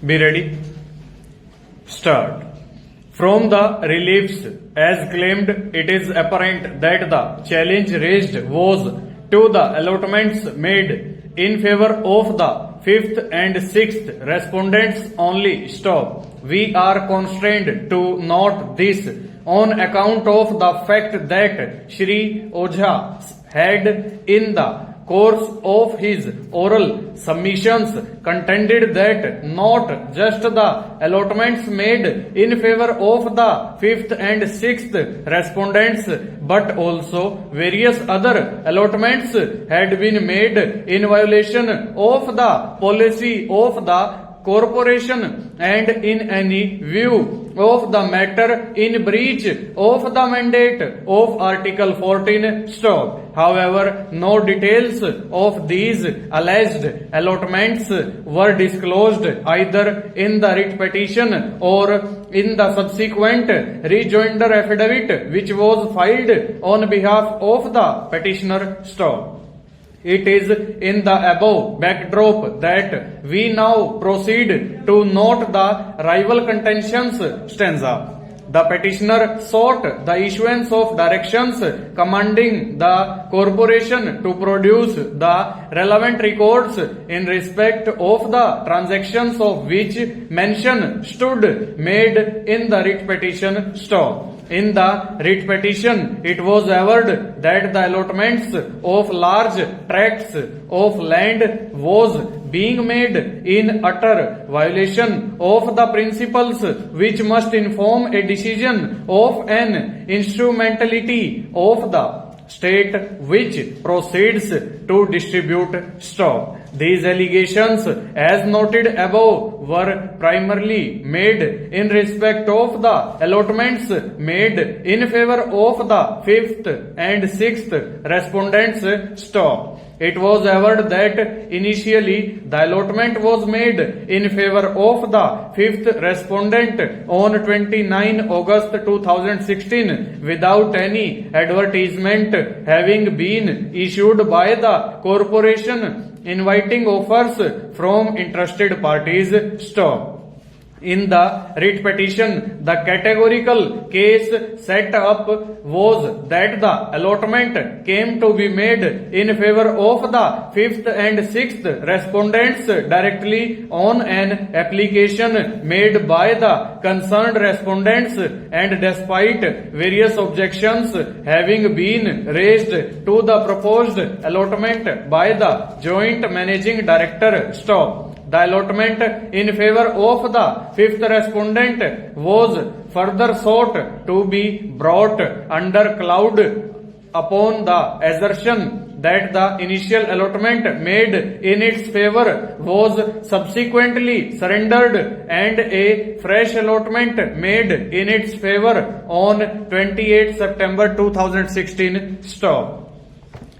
Be ready. Start. From the reliefs, as claimed, it is apparent that the challenge raised was to the allotments made in favor of the fifth and sixth respondents only. Stop. We are constrained to note this on account of the fact that Shri Ojha had in the course of his oral submissions contended that not just the allotments made in favor of the fifth and sixth respondents but also various other allotments had been made in violation of the policy of the corporation and in any view of the matter in breach of the mandate of Article 14. Stop. However, no details of these alleged allotments were disclosed either in the writ petition or in the subsequent rejoinder affidavit which was filed on behalf of the petitioner. Stop. It is in the above backdrop that we now proceed to note the rival contentions stanza. The petitioner sought the issuance of directions commanding the corporation to produce the relevant records in respect of the transactions of which mention stood made in the writ petition. Stop. In the writ petition, it was averred that the allotments of large tracts of land was being made in utter violation of the principles which must inform a decision of an instrumentality of the state which proceeds to distribute. Stop. These allegations, as noted above, were primarily made in respect of the allotments made in favor of the fifth and sixth respondents. Stop. It was averred that initially the allotment was made in favor of the fifth respondent on 29 August 2016 without any advertisement having been issued by the corporation inviting offers from interested parties. Stop. In the writ petition, the categorical case set up was that the allotment came to be made in favor of the fifth and sixth respondents directly on an application made by the concerned respondents and despite various objections having been raised to the proposed allotment by the Joint Managing Director. Stop. The allotment in favor of the fifth respondent was further sought to be brought under cloud upon the assertion that the initial allotment made in its favor was subsequently surrendered and a fresh allotment made in its favor on 28 September 2016. Stop.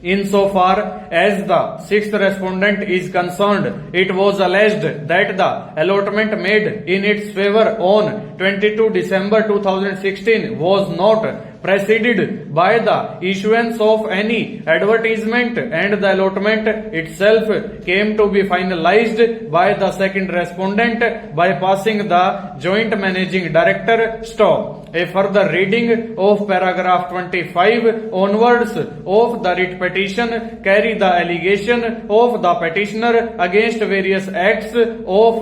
Insofar as the sixth respondent is concerned, it was alleged that the allotment made in its favor on 22 December 2016 was not preceded by the issuance of any advertisement and the allotment itself came to be finalized by the second respondent by passing the Joint Managing Director. Stop. A further reading of paragraph 25 onwards of the writ petition carry the allegation of the petitioner against various acts of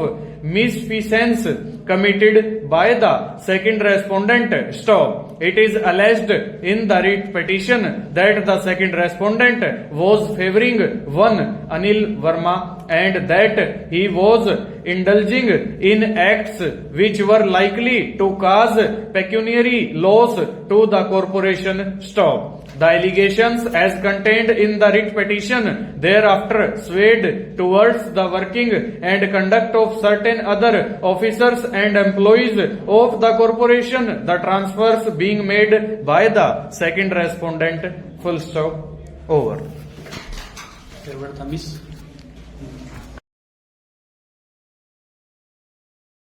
misfeasance committed by the second respondent. Stop. It is alleged in the writ petition that the second respondent was favoring one Anil Verma and that he was indulging in acts which were likely to cause pecuniary loss to the corporation. Stop. The allegations as contained in the writ petition thereafter swayed towards the working and conduct of certain other officers and employees of the corporation, the transfers being made by the second respondent. Full stop. Over. There were the